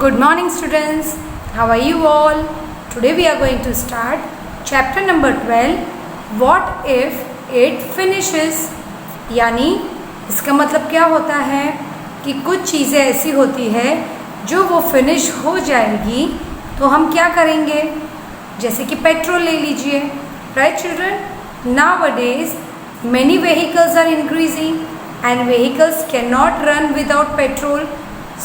Good morning students, how are you all? Today we are going to start chapter number 12, what if it finishes। यानी इसका मतलब क्या होता है कि कुछ चीज़ें ऐसी होती है जो वो फिनिश हो जाएगी तो हम क्या करेंगे, जैसे कि पेट्रोल ले लीजिए, right children. Nowadays many vehicles are increasing and vehicles cannot run without petrol.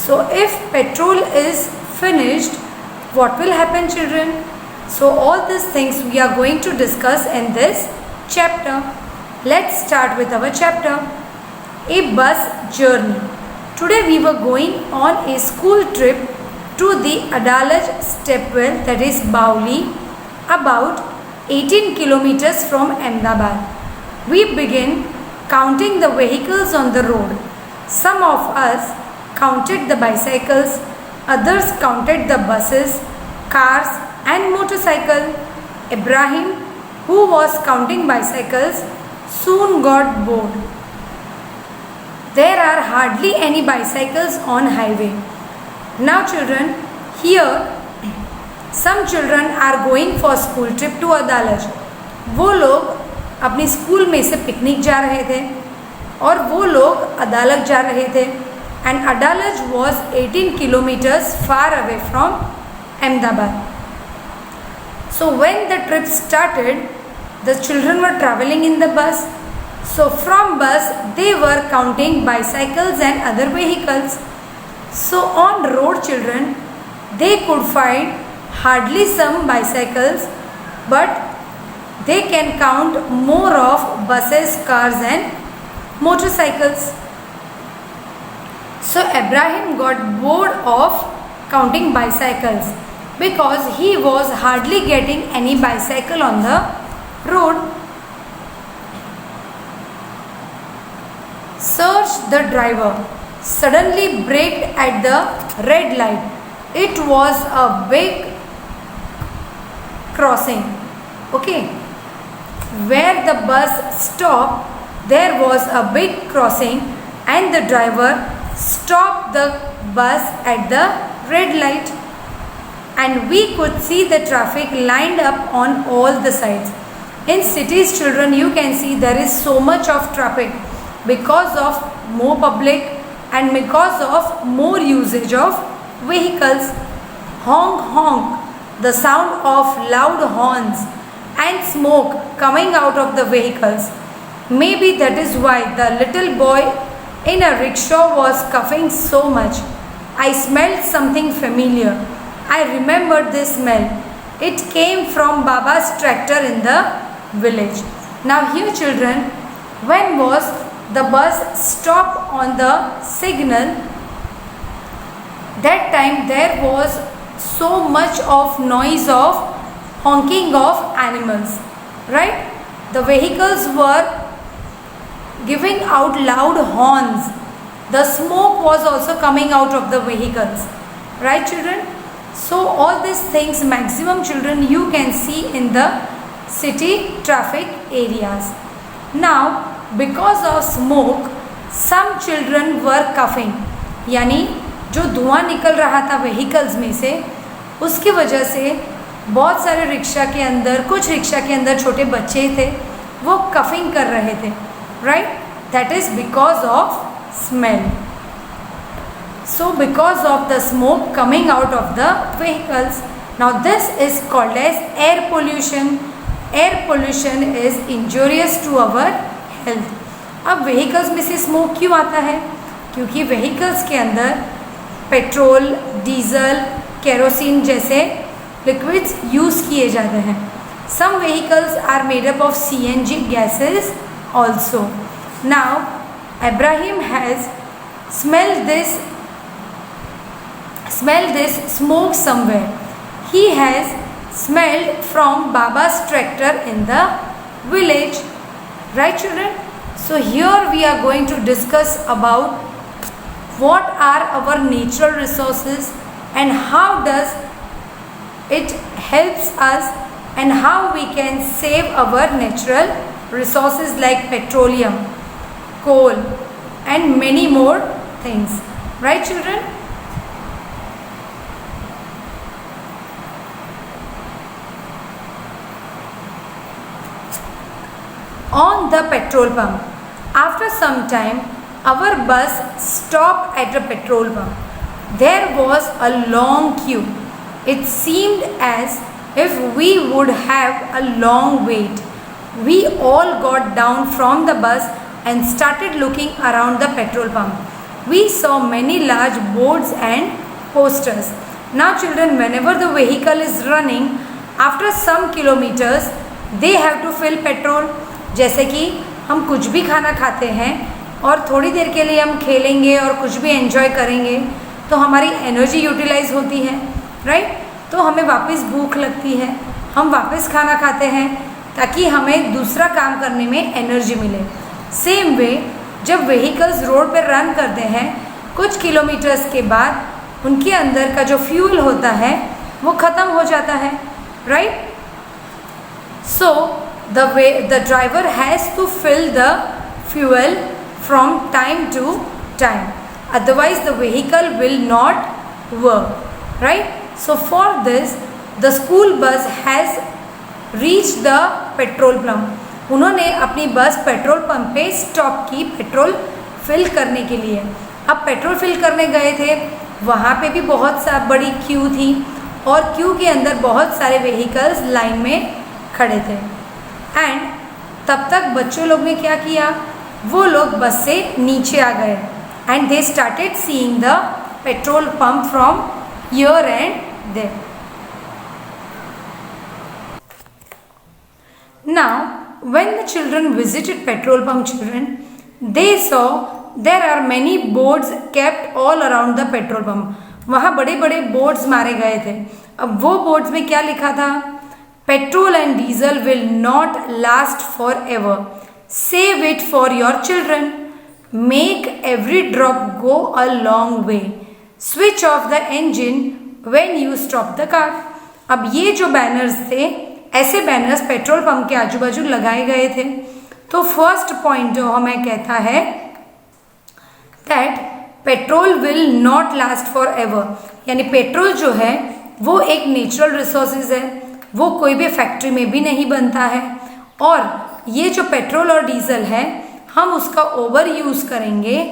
So if petrol is finished, what will happen children? So all these things we are going to discuss in this chapter. Let's start with our chapter, a bus journey. Today we were going on a school trip to the Adalaj Stepwell, that is Bauli, about 18 kilometers from Ahmedabad. We began counting the vehicles on the road. Some of us counted the bicycles, others counted the buses, cars and motorcycle. Ibrahim, who was counting bicycles, soon got bored. There are hardly any bicycles on highway. Now children, here some children are going for school trip to Adalaj. वो लोग अपनी school में से picnic जा रहे थे और वो लोग अदालज जा रहे थे, and Adalaj was 18 kilometers far away from Ahmedabad. So when the trip started, the children were traveling in the bus. So from bus they were counting bicycles and other vehicles. So on road children, they could find hardly some bicycles, but they can count more of buses, cars and motorcycles. So Ibrahim got bored of counting bicycles because he was hardly getting any bicycle on the road. Serge, the driver, suddenly braked at the red light. It was a big crossing. Okay, where the bus stopped, there was a big crossing and the driver stopped the bus at the red light, and we could see the traffic lined up on all the sides. In cities children, you can see there is so much of traffic because of more public and because of more usage of vehicles. Honk honk, the sound of loud horns and smoke coming out of the vehicles. Maybe that is why the little boy in a rickshaw was coughing so much. I smelled something familiar. I remembered this smell. It came from Baba's tractor in the village. Now here children, when was the bus stopped on the signal, that time there was so much of noise of honking of animals, right? The vehicles were giving out loud horns. The smoke was also coming out of the vehicles, right children? So all these things maximum children you can see in the city traffic areas. Now because of smoke, some children were coughing, यानी जो धुआं निकल रहा था vehicles में से, उसकी वजह से बहुत सारे रिक्शा के अंदर, कुछ रिक्शा के अंदर छोटे बच्चे थे, वो कफिंग कर रहे थे, right? That is because of smell. So because of the smoke coming out of the vehicles. Now this is called as air pollution. Air pollution is injurious to our health. अब vehicles में से smoke क्यों आता है? क्योंकि vehicles के अंदर petrol, diesel, kerosene जैसे liquids यूज़ किए जाते हैं. Some vehicles are made up of CNG gases also. Now Ibrahim has smelled this smoke somewhere. He has smelled from Baba's tractor in the village, right children? So here we are going to discuss about what are our natural resources and how does it helps us and how we can save our natural resources like petroleum, coal and many more things, right children? on the petrol pump. After some time, our bus stopped at a petrol pump. There was a long queue. It seemed as if we would have a long wait. We all got down from the bus and started looking around the petrol pump. We saw many large boards and posters. Now children, whenever the vehicle is running, after some kilometers, they have to fill petrol. जैसे कि हम कुछ भी खाना खाते हैं और थोड़ी देर के लिए हम खेलेंगे और कुछ भी एंजॉय करेंगे तो हमारी एनर्जी यूटिलाइज होती है, राइट? तो हमें वापस भूख लगती है, हम वापस खाना खाते हैं ताकि हमें दूसरा काम करने में एनर्जी मिले. सेम वे जब व्हीकल्स रोड पर रन करते हैं, कुछ किलोमीटर्स के बाद उनके अंदर का जो फ्यूल होता है वो ख़त्म हो जाता है, right? So the driver has to fill the fuel from time to time, otherwise the vehicle will not work, right? So for this the school bus has reached the petrol pump. उन्होंने अपनी बस petrol pump पे stop की petrol fill करने के लिए. अब petrol fill करने गए थे, वहाँ पे भी बहुत सा बड़ी क्यू थी और क्यू के अंदर बहुत सारे व्हीकल्स लाइन में खड़े थे. एंड तब तक बच्चों लोग ने क्या किया, वो लोग बस से नीचे आ गए and they started seeing the petrol pump from here and there. Now when the children visited petrol pump, children, they saw there are many boards kept all around the petrol pump. वहाँ बड़े बड़े boards मारे गए थे. अब वो boards में क्या लिखा था? Petrol and diesel will not last for ever. Save it for your children. Make every drop go a long way. Switch off the engine when you stop the car. अब ये जो बैनर्स थे, ऐसे banners petrol pump के आजू बाजू लगाए गए थे. तो फर्स्ट पॉइंट जो हमें कहता है that petrol will not last for ever, यानी पेट्रोल जो है वो एक नेचुरल रिसोर्सेज है, वो कोई भी फैक्ट्री में भी नहीं बनता है. और ये जो पेट्रोल और डीजल है, हम उसका ओवर यूज़ करेंगे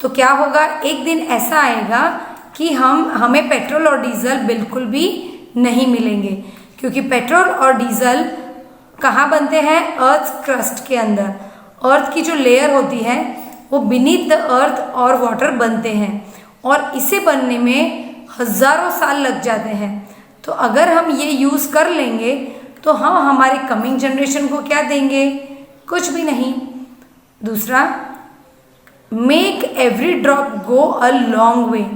तो क्या होगा, एक दिन ऐसा आएगा कि हमें पेट्रोल और डीजल बिल्कुल भी नहीं मिलेंगे. क्योंकि पेट्रोल और डीजल कहाँ बनते हैं? अर्थ क्रस्ट के अंदर. अर्थ की जो लेयर होती है वो बीनीथ द अर्थ और वाटर बनते हैं और इसे बनने में हज़ारों साल लग जाते हैं. तो अगर हम ये यूज़ कर लेंगे तो हम हमारी कमिंग जनरेशन को क्या देंगे? कुछ भी नहीं. दूसरा, make every drop go a long way,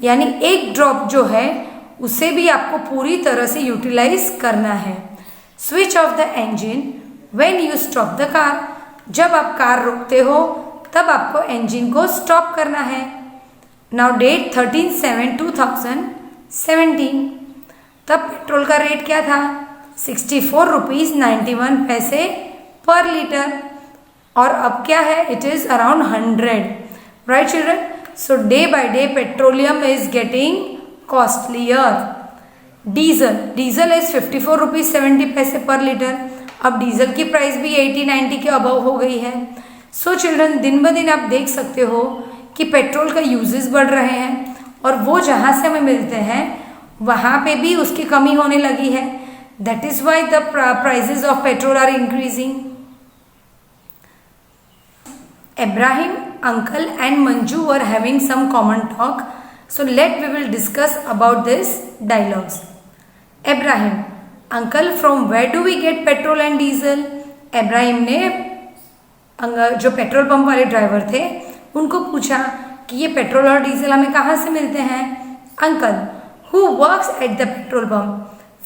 यानी एक ड्रॉप जो है उसे भी आपको पूरी तरह से यूटिलाइज करना है. Switch off the engine when you stop the car. जब आप कार रोकते हो तब आपको इंजन को स्टॉप करना है. Now date 13/7/2017. तब पेट्रोल का रेट क्या था? 64.91 पर लीटर. और अब क्या है? It is around 100. Right children? So day by day petroleum is getting costlier. Diesel is 54.70 पर लीटर. अब डीजल की प्राइस भी 80-90 के अबव हो गई है. सो चिल्ड्रन, दिन ब दिन आप देख सकते हो कि पेट्रोल का यूजेस बढ़ रहे हैं और वो जहाँ से हमें मिलते हैं वहाँ पे भी उसकी कमी होने लगी है. That is why the prices of petrol are increasing. Ibrahim, uncle and Manju were having some common talk. So we will discuss about this dialogues. Ibrahim, uncle, from where do we get petrol and diesel? Ibrahim ने जो petrol pump वाले driver थे उनको पूछा कि ये petrol और diesel हमें कहाँ से मिलते हैं? Uncle, who works at the petrol pump?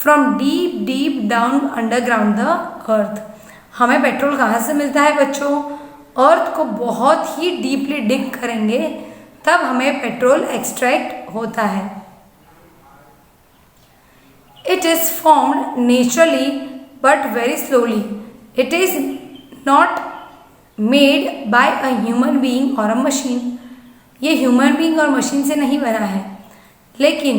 From deep down underground the earth. हमें पेट्रोल कहाँ से मिलता है बच्चों? अर्थ को बहुत ही डीपली डिग करेंगे तब हमें पेट्रोल एक्सट्रैक्ट होता है. It is formed naturally but very slowly. It is not made by a human being और अ मशीन. ये ह्यूमन बीइंग और मशीन से नहीं बना है, लेकिन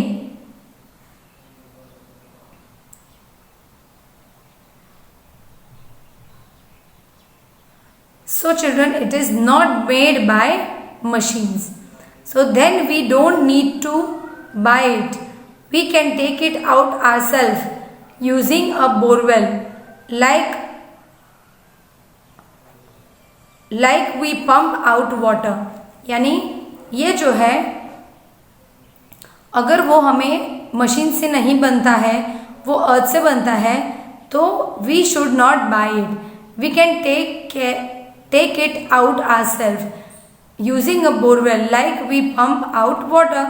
So children, it is not made by machines. So then we don't need to buy it. We can take it out ourselves using a borewell, like we pump out water. यानी ये जो है, अगर वो हमें मशीन से नहीं बनता है, वो अर्थ से बनता है, तो we should not buy it. We can take it out ourselves using a borewell like we pump out water.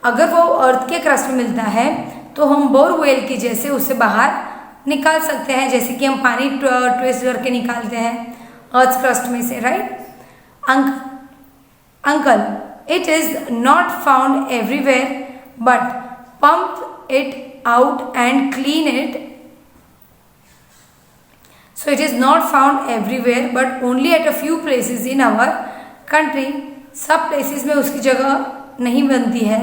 अगर वो अर्थ के क्रस्ट में मिलता है तो हम बोरवेल की जैसे उसे बाहर निकाल सकते हैं, जैसे कि हम पानी ट्विस्ट करके निकालते हैं अर्थ क्रस्ट में से, right. Uncle, it is not found everywhere but pump it out and clean it. So it is not found everywhere but only at a few places in our country. सब places में उसकी जगह नहीं बनती है,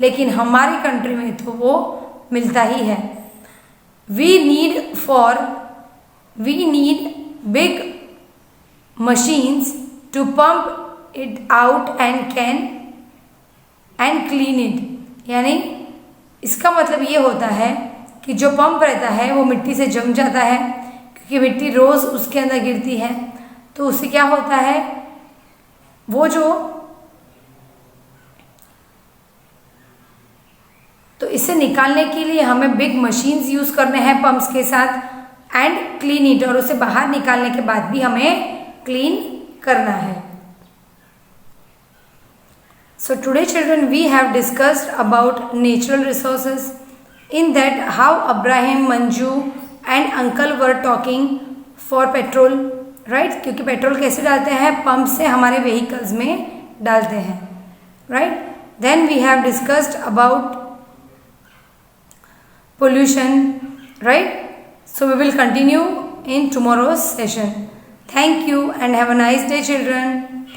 लेकिन हमारी कंट्री में तो वो मिलता ही है. We need big machines to pump it out and clean it. यानी इसका मतलब ये होता है कि जो पंप रहता है वो मिट्टी से जम जाता है, कि मिट्टी रोज़ उसके अंदर गिरती है, तो उससे क्या होता है, वो जो तो इसे निकालने के लिए हमें बिग मशीन्स यूज़ करने हैं पंप्स के साथ, एंड क्लीन इट, और उसे बाहर निकालने के बाद भी हमें क्लीन करना है. So today children we have discussed about natural resources. In that how Ibrahim, Manju and uncle were talking for petrol, right. क्योंकि पेट्रोल कैसे डालते हैं, पंप से हमारे व्हीकल्स में डालते हैं, right. Then we have discussed about pollution, right. So we will continue in tomorrow's session. Thank you and have a nice day children.